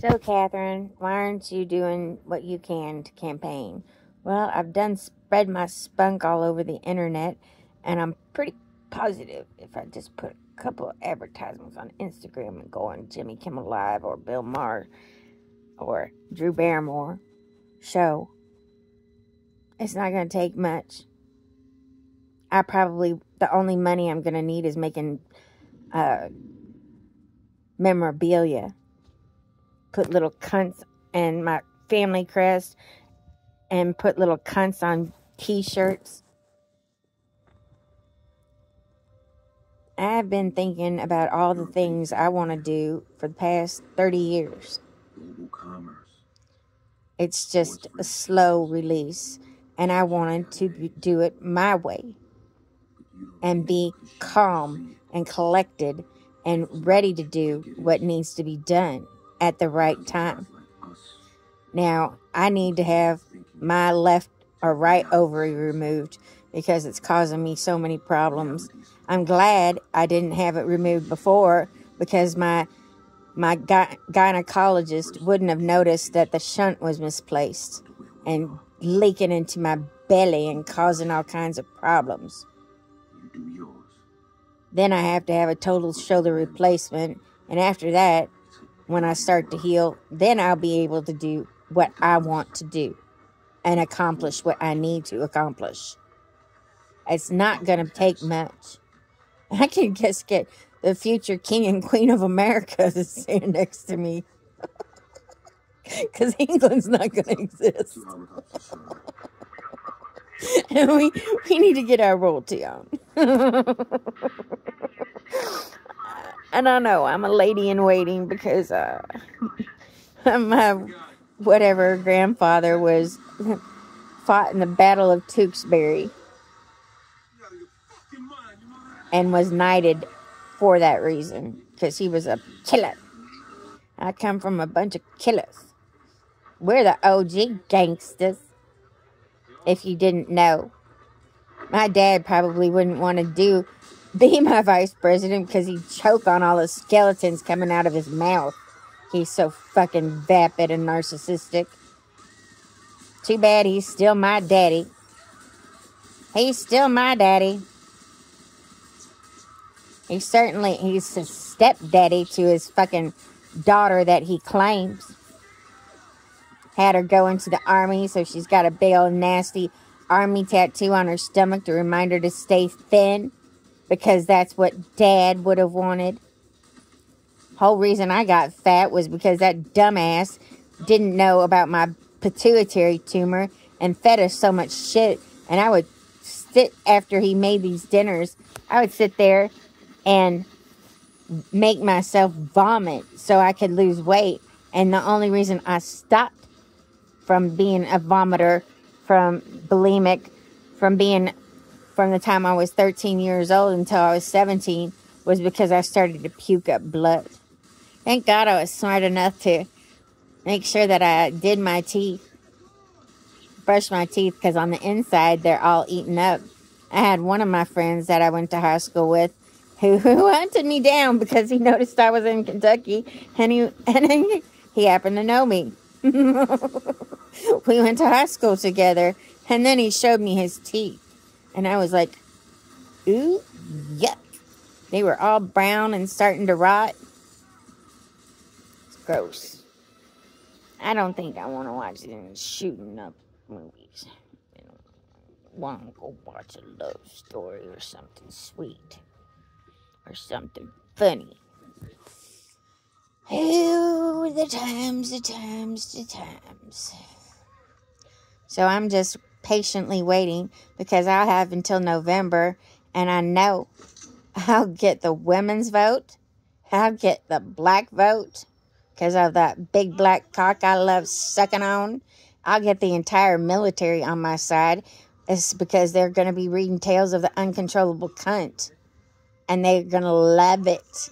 So, Catherine, why aren't you doing what you can to campaign? Well, I've done spread my spunk all over the internet, and I'm pretty positive if I just put a couple of advertisements on Instagram and go on Jimmy Kimmel Live or Bill Maher or Drew Barrymore show, it's not going to take much. The only money I'm going to need is making memorabilia. Put little cunts and my family crest and put little cunts on t-shirts. I've been thinking about all the things I want to do for the past 30 years. It's just a slow release, and I wanted to do it my way and be calm and collected and ready to do what needs to be done at the right time. Now, I need to have my left or right ovary removed because it's causing me so many problems. I'm glad I didn't have it removed before because my gynecologist wouldn't have noticed that the shunt was misplaced and leaking into my belly and causing all kinds of problems. Then I have to have a total shoulder replacement, and after that, when I start to heal, then I'll be able to do what I want to do and accomplish what I need to accomplish. It's not going to take much. I can just get the future king and queen of America to stand next to me. Because England's not going to exist. And we need to get our royalty on. And I know I'm a lady in waiting because my whatever grandfather was fought in the Battle of Tewkesbury and was knighted for that reason because he was a killer. I come from a bunch of killers. We're the OG gangsters, if you didn't know. My dad probably wouldn't want to be my vice president because he'd choke on all the skeletons coming out of his mouth. He's so fucking vapid and narcissistic. Too bad he's still my daddy. He's still my daddy. He's a stepdaddy to his fucking daughter that he claims. Had her go into the army, so she's got a big old nasty army tattoo on her stomach to remind her to stay thin. Because that's what Dad would have wanted. Whole reason I got fat was because that dumbass didn't know about my pituitary tumor and fed us so much shit. And I would sit after he made these dinners. I would sit there and make myself vomit so I could lose weight. And the only reason I stopped from being a vomiter, from bulimic, from the time I was 13 years old until I was 17 was because I started to puke up blood. Thank God I was smart enough to make sure that I did my teeth, brush my teeth, because on the inside they're all eaten up. I had one of my friends that I went to high school with who hunted me down because he noticed I was in Kentucky and he happened to know me. We went to high school together and then he showed me his teeth. And I was like, ooh, yuck. They were all brown and starting to rot. It's gross. I don't think I want to watch any shooting up movies. I want to go watch a love story or something sweet. Or something funny. Oh, the times. So I'm just patiently waiting because I'll have until November and I know I'll get the women's vote. I'll get the black vote because of that big black cock I love sucking on. I'll get the entire military on my side. It's because they're going to be reading tales of the uncontrollable cunt. And they're going to love it.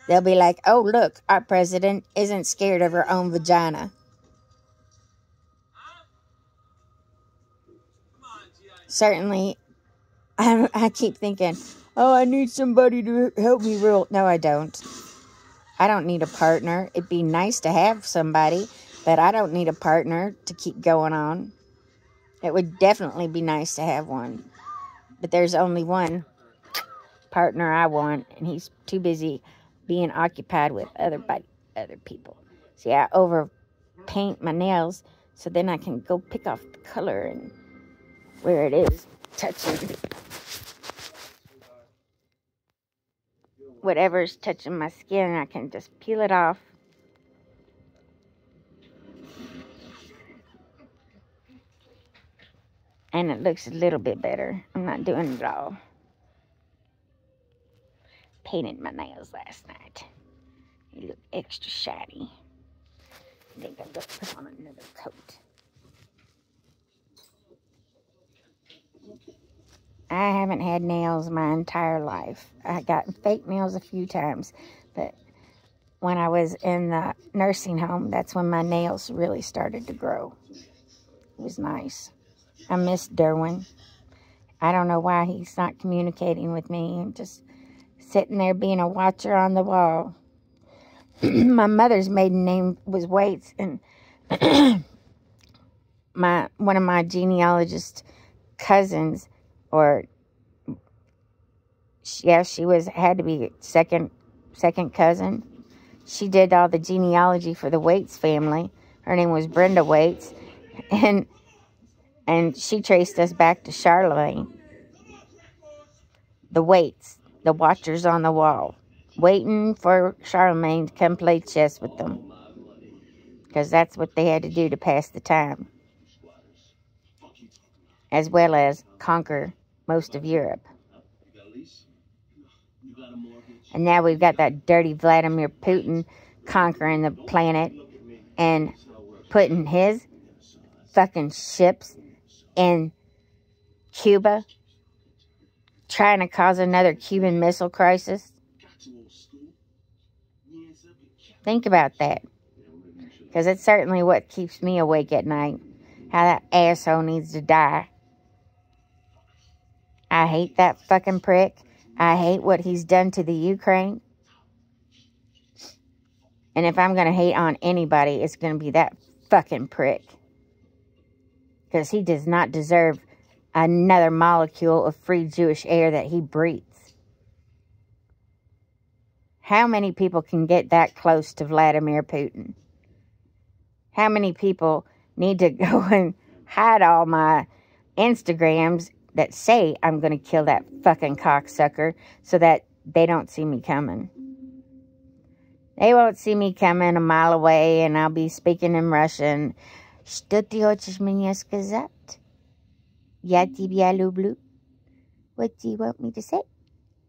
They'll be like, oh, look, our president isn't scared of her own vagina. Certainly, I keep thinking, oh, I need somebody to help me rule. No, I don't. I don't need a partner. It'd be nice to have somebody, but I don't need a partner to keep going on. It would definitely be nice to have one. But there's only one partner I want, and he's too busy being occupied with other people. See, I overpaint my nails so then I can go pick off the color and where it is touching. Whatever's touching my skin, I can just peel it off. And it looks a little bit better. I'm not doing it all. Painted my nails last night. They look extra shiny. I think I've got to put on another coat. I haven't had nails my entire life. I got fake nails a few times, but when I was in the nursing home, that's when my nails really started to grow. It was nice. I miss Derwin. I don't know why he's not communicating with me and just sitting there being a watcher on the wall. My mother's maiden name was Waits, and one of my genealogist cousins, or yeah, she had to be second cousin. She did all the genealogy for the Waits family. Her name was Brenda Waits, and she traced us back to Charlemagne. The Waits, the watchers on the wall, waiting for Charlemagne to come play chess with them, because that's what they had to do to pass the time, as well as conquer most of Europe. And now we've got that dirty Vladimir Putin conquering the planet and putting his fucking ships in Cuba, trying to cause another Cuban Missile Crisis. Think about that, because it's certainly what keeps me awake at night. How that asshole needs to die. I hate that fucking prick. I hate what he's done to the Ukraine. And if I'm going to hate on anybody, it's going to be that fucking prick. Because he does not deserve another molecule of free Jewish air that he breathes. How many people can get that close to Vladimir Putin? How many people need to go and hide all my Instagrams that say I'm going to kill that fucking cocksucker so that they don't see me coming? They won't see me coming a mile away, and I'll be speaking in Russian. Что ты хочешь мне сказать? Я тебя люблю. What do you want me to say?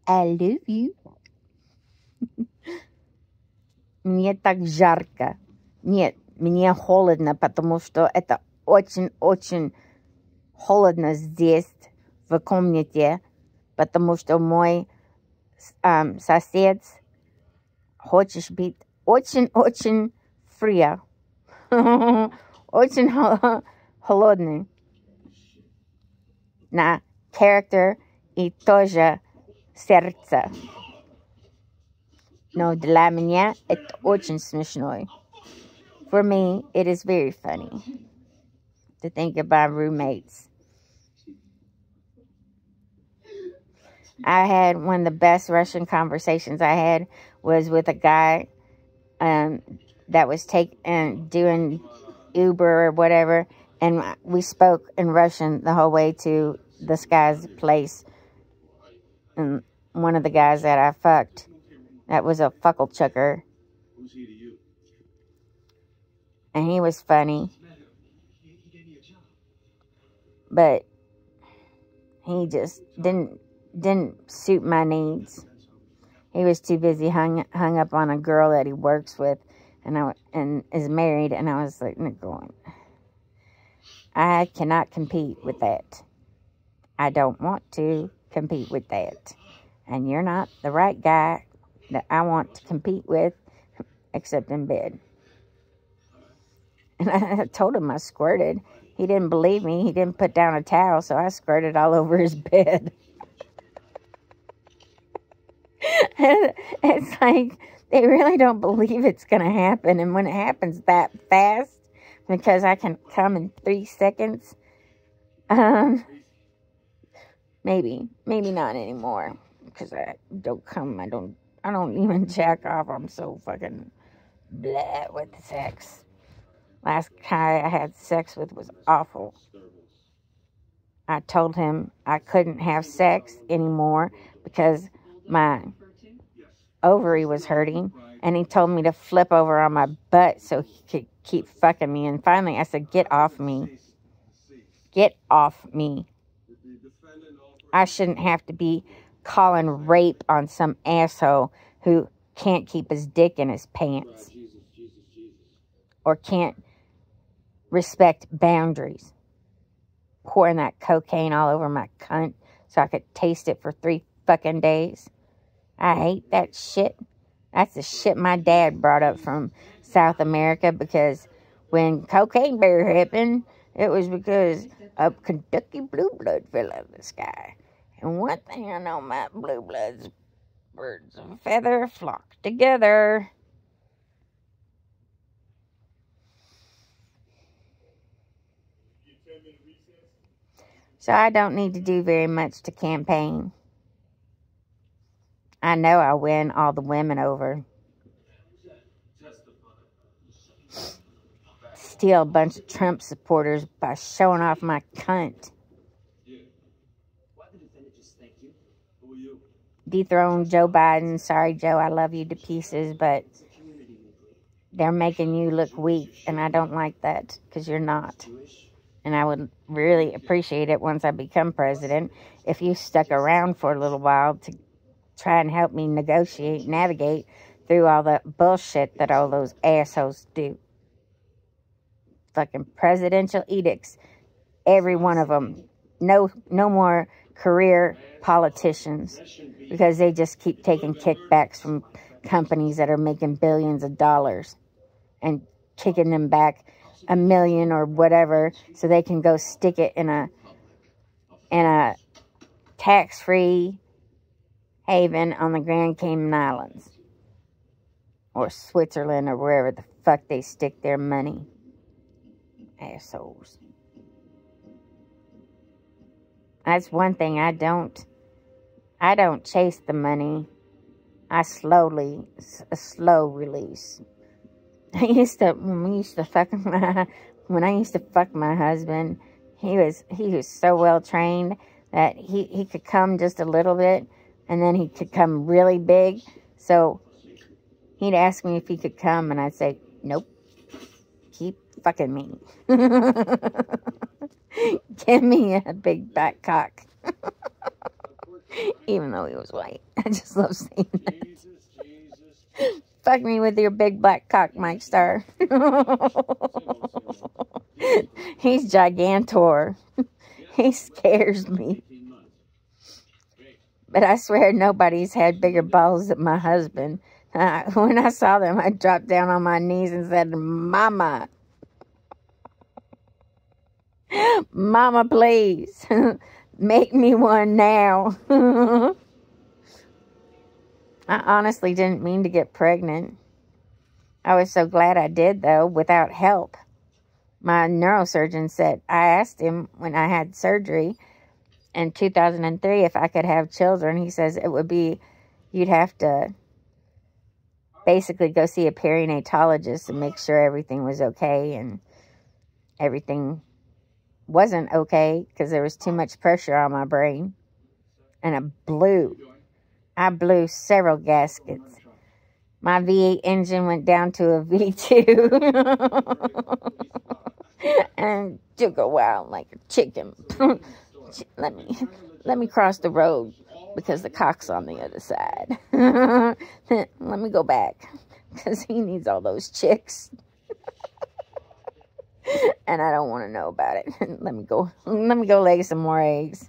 I love you. Мне так жарко. Нет, мне холодно, потому что это очень-очень холодно здесь, в комнате, потому что мой сосед хочет быть очень-очень фрио. Очень холодный. На character и тоже сердце. Но для меня это очень смешно. For me, it is very funny to think about roommates. I had one of the best Russian conversations I had was with a guy that was doing Uber or whatever, and we spoke in Russian the whole way to this guy's place. And one of the guys that I fucked, that was a fuckle chucker. And he was funny. But he just didn't suit my needs. He was too busy hung up on a girl that he works with and is married, and I was like, going, I cannot compete with that. I don't want to compete with that. And you're not the right guy that I want to compete with, except in bed. And I told him I squirted. He didn't believe me. He didn't put down a towel, so I squirted all over his bed. It's like They really don't believe it's going to happen. And when it happens that fast, because I can come in 3 seconds, maybe not anymore. Because I don't come, I don't even jack off. I'm so fucking blah with sex. Last guy I had sex with was awful. I told him I couldn't have sex anymore because my ovary was hurting, and he told me to flip over on my butt so he could keep fucking me. And finally I said, get off me. Get off me. I shouldn't have to be calling rape on some asshole who can't keep his dick in his pants or can't respect boundaries. Pouring that cocaine all over my cunt so I could taste it for 3 fucking days. I hate that shit. That's the shit my dad brought up from South America, because when Cocaine Bear happened, it was because a Kentucky blue blood fell out of the sky. And one thing I know about blue bloods, birds of a feather flock together. So I don't need to do very much to campaign. I know I'll win all the women over. Steal a bunch of Trump supporters by showing off my cunt. Dethrone Joe Biden. Sorry, Joe, I love you to pieces, but they're making you look weak, and I don't like that, because you're not. And I would really appreciate it once I become president if you stuck around for a little while to try and help me navigate through all the bullshit that all those assholes do. Fucking presidential edicts, every one of them. No more career politicians, because they just keep taking kickbacks from companies that are making billions of dollars and kicking them back $1 million or whatever so they can go stick it in a tax-free haven on the Grand Cayman Islands or Switzerland or wherever the fuck they stick their money. Assholes. That's one thing I don't chase the money. I slow release. When I used to fuck my husband, he was so well trained that he could come just a little bit, and then he could come really big. So he'd ask me if he could come, and I'd say, nope, keep fucking me. Give me a big back cock. Even though he was white. I just love saying that. Fuck me with your big black cock, Mike Starr. He's gigantor. He scares me. But I swear nobody's had bigger balls than my husband. When I saw them, I dropped down on my knees and said, Mama. Mama, please. Make me one now. I honestly didn't mean to get pregnant. I was so glad I did, though, without help. My neurosurgeon said, I asked him when I had surgery in 2003 if I could have children. He says it would be, you'd have to basically go see a perinatologist and make sure everything was okay, and everything wasn't okay because there was too much pressure on my brain. And I blew several gaskets. My V8 engine went down to a V2. And took a while like a chicken. Let me cross the road because the cock's on the other side. Let me go back because he needs all those chicks. And I don't want to know about it. Let me go lay some more eggs.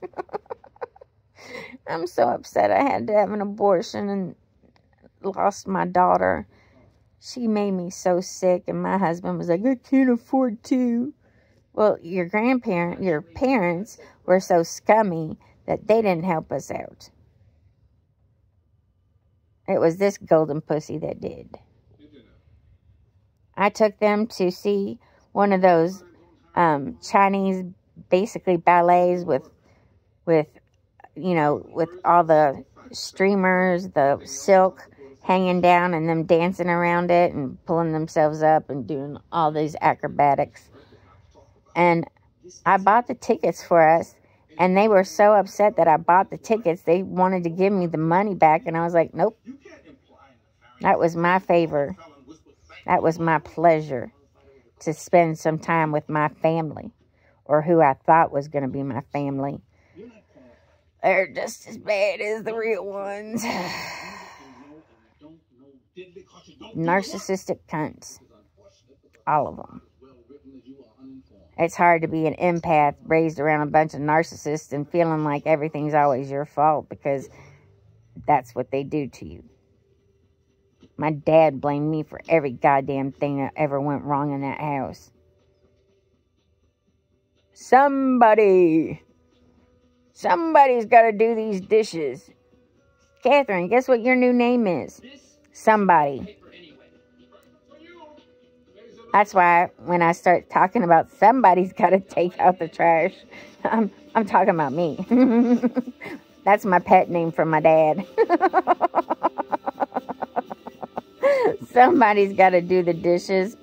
I'm so upset I had to have an abortion and lost my daughter. She made me so sick, and my husband was like, I can't afford to. Well, your parents were so scummy that they didn't help us out. It was this golden pussy that did. I took them to see one of those Chinese, basically ballets with with all the streamers, the silk hanging down and them dancing around it and pulling themselves up and doing all these acrobatics. And I bought the tickets for us, and they were so upset that I bought the tickets. They wanted to give me the money back, and I was like, nope. That was my favor. That was my pleasure to spend some time with my family, or who I thought was going to be my family. They're just as bad as the real ones. Narcissistic cunts. All of them. It's hard to be an empath raised around a bunch of narcissists and feeling like everything's always your fault, because that's what they do to you. My dad blamed me for every goddamn thing that ever went wrong in that house. Somebody's got to do these dishes. Catherine, guess what your new name is? Somebody. That's why when I start talking about somebody's got to take out the trash, I'm talking about me. That's my pet name from my dad. Somebody's got to do the dishes,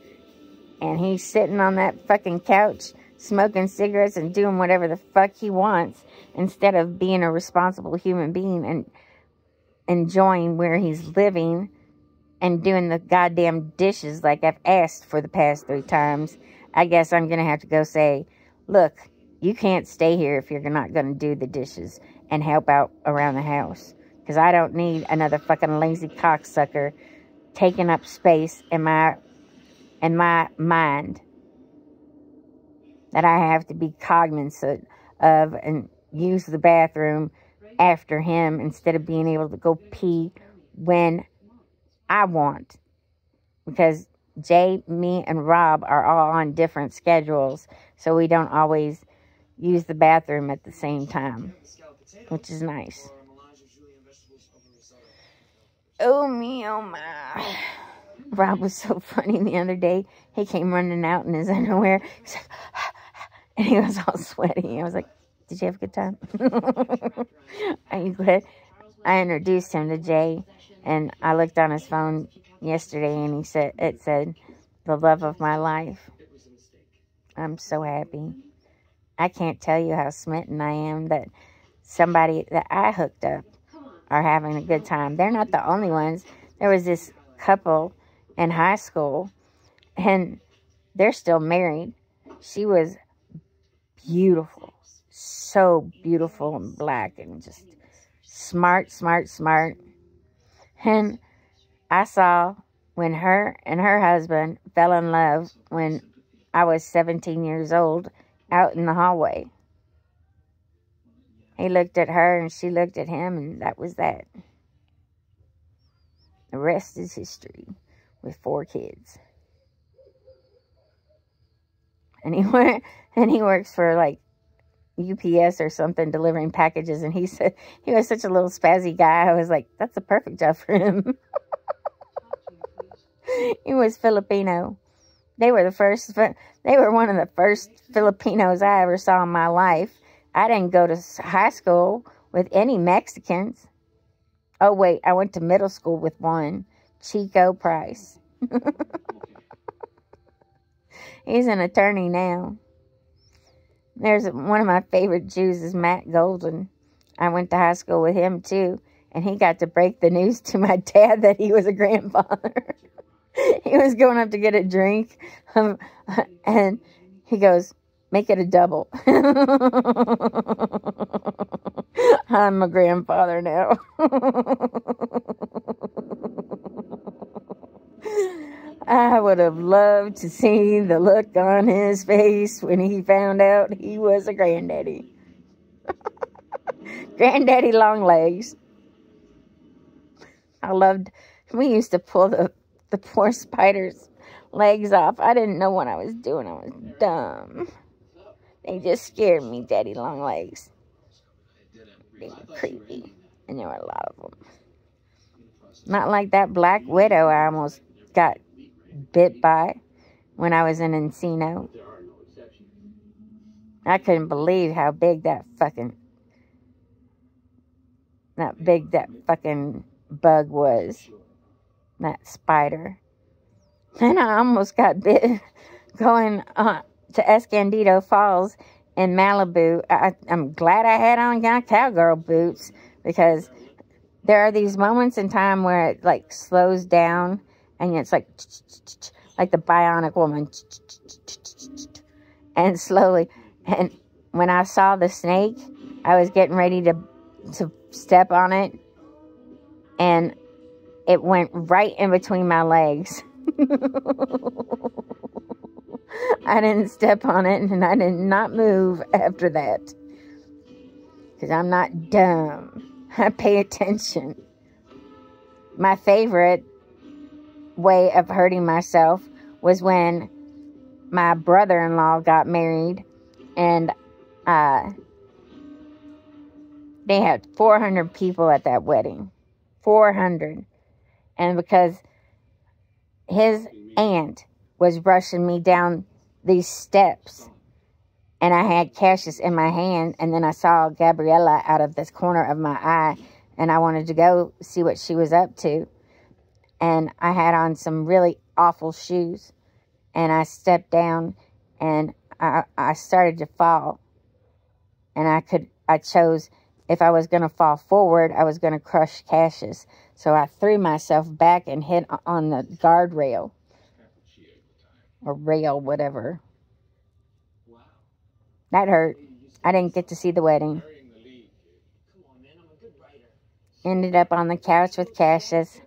and he's sitting on that fucking couch smoking cigarettes and doing whatever the fuck he wants, instead of being a responsible human being and enjoying where he's living and doing the goddamn dishes like I've asked for the past 3 times. I guess I'm going to have to go say, look, you can't stay here if you're not going to do the dishes and help out around the house, because I don't need another fucking lazy cocksucker taking up space in my mind that I have to be cognizant of and use the bathroom after him instead of being able to go pee when I want. Because Jay, me, and Rob are all on different schedules, so we don't always use the bathroom at the same time, which is nice. Oh me, oh my. Rob was so funny the other day. He came running out in his underwear. He's like, and he was all sweaty. I was like, did you have a good time? Are you glad? I introduced him to Jay, and I looked on his phone yesterday, and it said, the love of my life. I'm so happy. I can't tell you how smitten I am that somebody that I hooked up are having a good time. They're not the only ones. There was this couple in high school, and they're still married. She was beautiful. So beautiful and black and just smart. And I saw when her and her husband fell in love when I was 17 years old out in the hallway. He looked at her and she looked at him, and that was that. The rest is history, with 4 kids. And he works for like UPS or something, delivering packages, and he said he was such a little spazzy guy. I was like, that's a perfect job for him. He was Filipino. They were one of the first Filipinos I ever saw in my life. I didn't go to high school with any Mexicans. Oh, wait, I went to middle school with one, Chico Price. He's an attorney now. There's one of my favorite Jews is Matt Golden. I went to high school with him, too, and he got to break the news to my dad that he was a grandfather. He was going up to get a drink, and he goes, make it a double. I'm a grandfather now. I would have loved to see the look on his face when he found out he was a granddaddy. Granddaddy Longlegs. We used to pull the poor spider's legs off. I didn't know what I was doing. I was dumb. They just scared me, Daddy Longlegs. They were creepy. And there were a lot of them. Not like that Black Widow I almost got bit by when I was in Encino. I couldn't believe how big that fucking bug was. That spider. And I almost got bit going to Escondido Falls in Malibu. I'm glad I had on cowgirl boots, because there are these moments in time where it like slows down and it's like the Bionic Woman, and slowly. And when I saw the snake, I was getting ready to step on it, and it went right in between my legs. I didn't step on it, and I did not move after that, because I'm not dumb. I pay attention. My favorite way of hurting myself was when my brother-in-law got married, and they had 400 people at that wedding. 400. And because his aunt was rushing me down these steps, and I had Cassius in my hand, and then I saw Gabriella out of this corner of my eye, and I wanted to go see what she was up to. And I had on some really awful shoes, and I stepped down, and I started to fall. And I chose, if I was going to fall forward, I was going to crush Cassius. So I threw myself back and hit on the guardrail. Or rail, whatever. That hurt. I didn't get to see the wedding. Ended up on the couch with Cassius,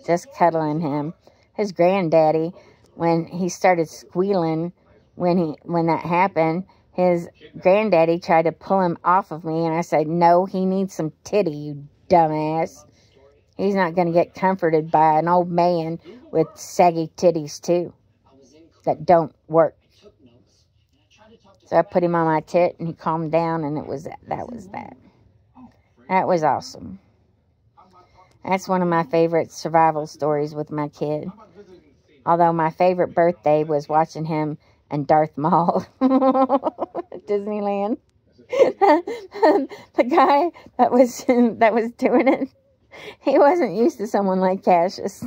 just cuddling him. His granddaddy, when he started squealing, when that happened, his granddaddy tried to pull him off of me, and I said, no, he needs some titty, you dumbass. He's not going to get comforted by an old man with saggy titties, too, that don't work. So I put him on my tit, and he calmed down, and that was that. That was awesome. That's one of my favorite survival stories with my kid. Although my favorite birthday was watching him and Darth Maul at Disneyland. The guy that was doing it, he wasn't used to someone like Cassius.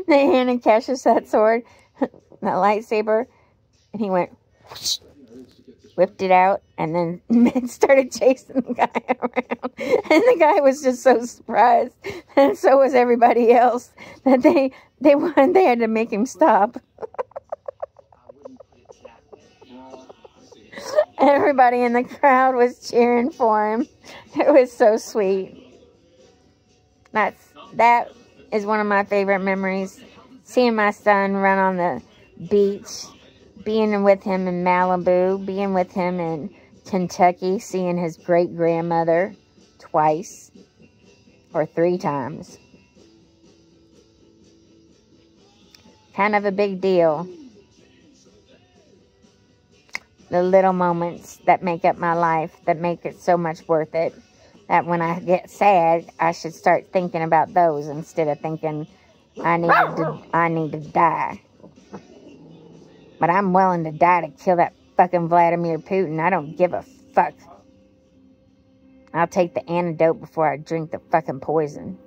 They handed Cassius that sword, that lightsaber, and he went, whoosh, whipped it out, and then started chasing the guy around. And the guy was just so surprised, and so was everybody else, that they had to make him stop. Everybody in the crowd was cheering for him. It was so sweet. That is one of my favorite memories. Seeing my son run on the beach, being with him in Malibu, being with him in Kentucky, seeing his great-grandmother twice or 3 times. Kind of a big deal. The little moments that make up my life, that make it so much worth it, that when I get sad, I should start thinking about those instead of thinking I need to die. But I'm willing to die to kill that fucking Vladimir Putin. I don't give a fuck. I'll take the antidote before I drink the fucking poison.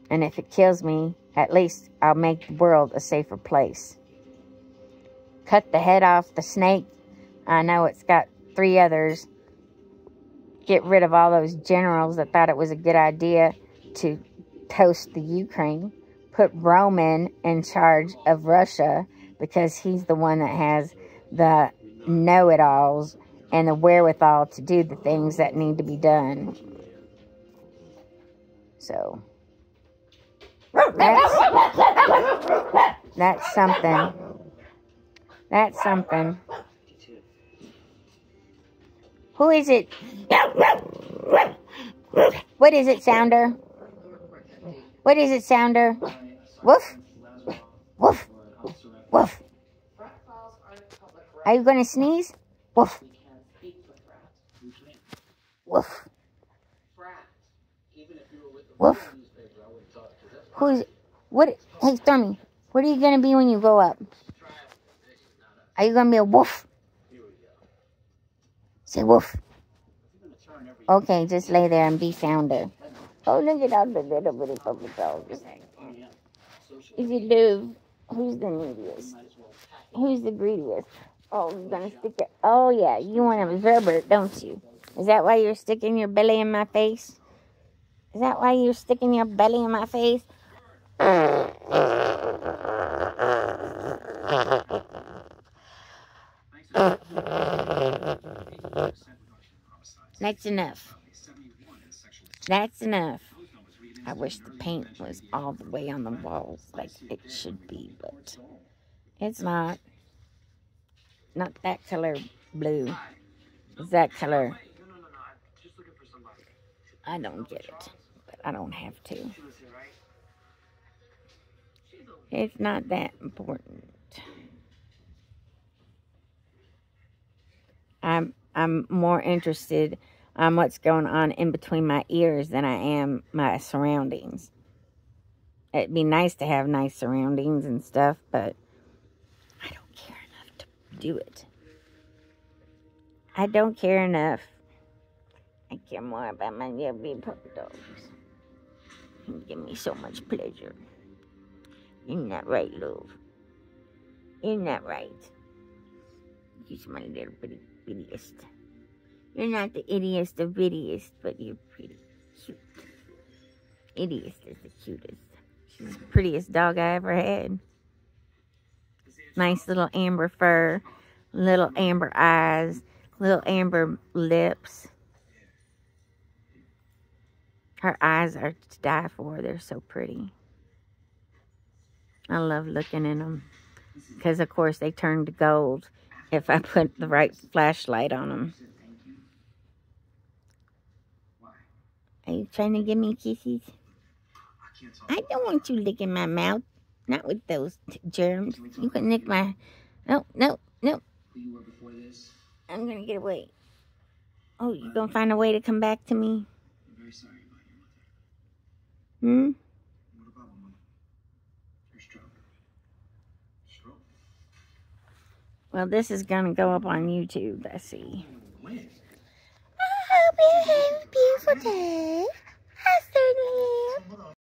And if it kills me, at least I'll make the world a safer place. Cut the head off the snake. I know it's got 3 others. Get rid of all those generals that thought it was a good idea to toast the Ukraine. Put Roman in charge of Russia, because he's the one that has the know-it-alls and the wherewithal to do the things that need to be done. So, that's something. That's something. Who is it? What is it, Sounder? What is it, Sounder? Woof? Woof? Woof? Are you going to sneeze? Woof? Woof. Woof. Who's, what, hey Stormy, what are you going to be when you grow up? Are you going to be a woof? Say woof. Okay, just lay there and be sounder. Oh, look at all the little bitty puppy dogs. Is it Lou? Who's the neediest? Who's the greediest? Oh, you're going to stick it. Oh, yeah, you want to observe it, don't you? Is that why you're sticking your belly in my face? Is that why you're sticking your belly in my face? That's enough. That's enough. I wish the paint was all the way on the walls like it should be, but it's not. Not that color blue. It's that color. I don't get it, but I don't have to. It's not that important. I'm more interested on what's going on in between my ears than I am my surroundings. It'd be nice to have nice surroundings and stuff, but I don't care enough to do it. I don't care enough. I care more about my little big puppy dogs. They give me so much pleasure. Isn't that right, love? Isn't that right? You're my little bittiest. You're not the ittiest of bittiest, but you're pretty cute. Ittiest is the cutest. She's the prettiest dog I ever had. Nice little amber fur, little amber eyes, little amber lips. Her eyes are to die for. They're so pretty. I love looking in them. Because, of course, they turn to gold if I put the right flashlight on them. Are you trying to give me kisses? I don't want you licking my mouth. Not with those germs. You can lick my... No, no, no. I'm going to get away. Oh, you going to find a way to come back to me? I'm very sorry about your mother. What about my mother? Her stroke. Stroke? Well, this is going to go up on YouTube, I see. When? I hope you have a beautiful day.